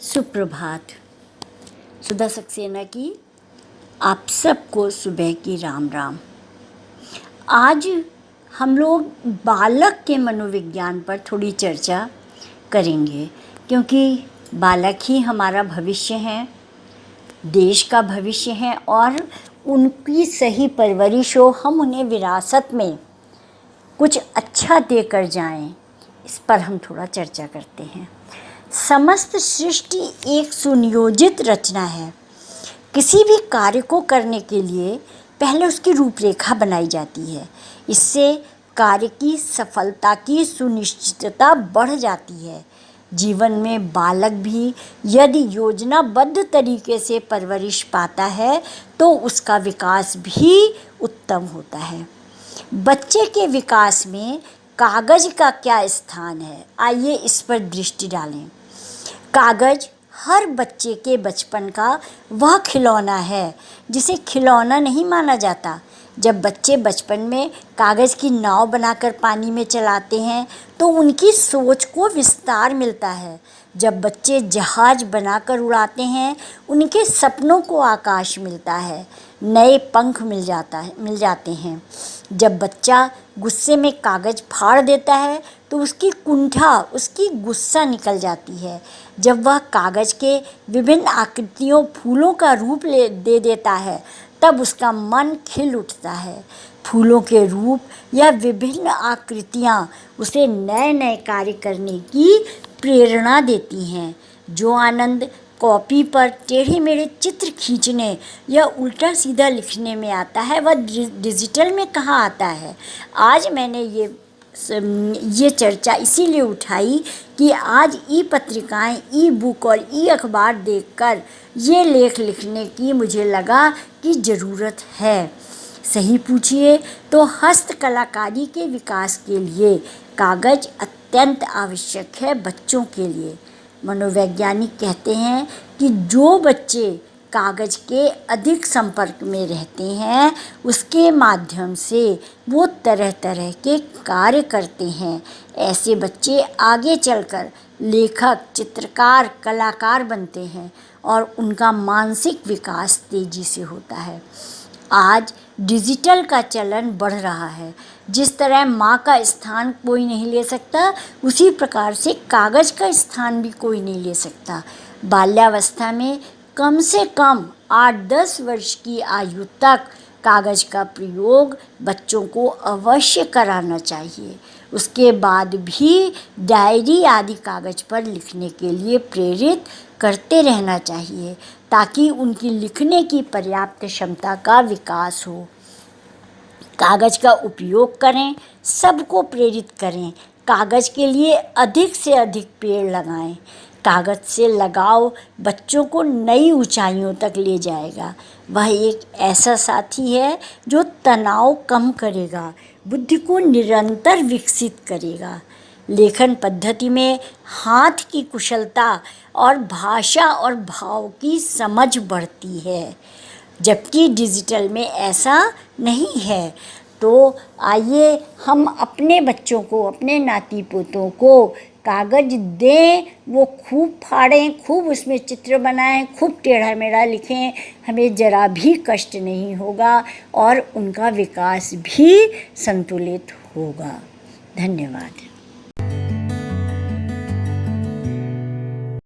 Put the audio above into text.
सुप्रभात। सुधा सक्सेना की आप सबको सुबह की राम राम। आज हम लोग बालक के मनोविज्ञान पर थोड़ी चर्चा करेंगे, क्योंकि बालक ही हमारा भविष्य हैं, देश का भविष्य हैं, और उनकी सही परवरिश हो, हम उन्हें विरासत में कुछ अच्छा देकर जाएं, इस पर हम थोड़ा चर्चा करते हैं। समस्त सृष्टि एक सुनियोजित रचना है। किसी भी कार्य को करने के लिए पहले उसकी रूपरेखा बनाई जाती है। इससे कार्य की सफलता की सुनिश्चितता बढ़ जाती है। जीवन में बालक भी यदि योजनाबद्ध तरीके से परवरिश पाता है तो उसका विकास भी उत्तम होता है। बच्चे के विकास में कागज का क्या स्थान है, आइए इस पर दृष्टि डालें। कागज हर बच्चे के बचपन का वह खिलौना है जिसे खिलौना नहीं माना जाता। जब बच्चे बचपन में कागज़ की नाव बनाकर पानी में चलाते हैं तो उनकी सोच को विस्तार मिलता है। जब बच्चे जहाज बनाकर उड़ाते हैं उनके सपनों को आकाश मिलता है, नए पंख मिल जाते हैं। जब बच्चा गुस्से में कागज़ फाड़ देता है तो उसकी कुंठा, उसकी गुस्सा निकल जाती है। जब वह कागज़ के विभिन्न आकृतियों, फूलों का रूप दे देता है तब उसका मन खिल उठता है। फूलों के रूप या विभिन्न आकृतियाँ उसे नए नए कार्य करने की प्रेरणा देती हैं। जो आनंद कॉपी पर टेढ़े मेढ़े चित्र खींचने या उल्टा सीधा लिखने में आता है वह डिजिटल में कहाँ आता है। आज मैंने ये चर्चा इसीलिए उठाई कि आज ई पत्रिकाएं, ई बुक और ई अखबार देखकर ये लेख लिखने की मुझे लगा कि ज़रूरत है। सही पूछिए तो हस्तकलाकारी के विकास के लिए कागज़ अत्यंत आवश्यक है बच्चों के लिए। मनोवैज्ञानिक कहते हैं कि जो बच्चे कागज़ के अधिक संपर्क में रहते हैं उसके माध्यम से वो तरह तरह के कार्य करते हैं। ऐसे बच्चे आगे चलकर लेखक, चित्रकार, कलाकार बनते हैं और उनका मानसिक विकास तेज़ी से होता है। आज डिजिटल का चलन बढ़ रहा है। जिस तरह माँ का स्थान कोई नहीं ले सकता, उसी प्रकार से कागज़ का स्थान भी कोई नहीं ले सकता। बाल्यावस्था में कम से कम 8-10 वर्ष की आयु तक कागज़ का प्रयोग बच्चों को अवश्य कराना चाहिए। उसके बाद भी डायरी आदि कागज़ पर लिखने के लिए प्रेरित करते रहना चाहिए ताकि उनकी लिखने की पर्याप्त क्षमता का विकास हो। कागज़ का उपयोग करें, सबको प्रेरित करें। कागज़ के लिए अधिक से अधिक पेड़ लगाएं। कागज़ से लगाव बच्चों को नई ऊंचाइयों तक ले जाएगा। वह एक ऐसा साथी है जो तनाव कम करेगा, बुद्धि को निरंतर विकसित करेगा। लेखन पद्धति में हाथ की कुशलता और भाषा और भाव की समझ बढ़ती है, जबकि डिजिटल में ऐसा नहीं है। तो आइए हम अपने बच्चों को, अपने नाती पोतों को कागज़ दें, वो खूब फाड़ें, खूब उसमें चित्र बनाएं, खूब टेढ़ा मेढ़ा लिखें। हमें ज़रा भी कष्ट नहीं होगा और उनका विकास भी संतुलित होगा। धन्यवाद।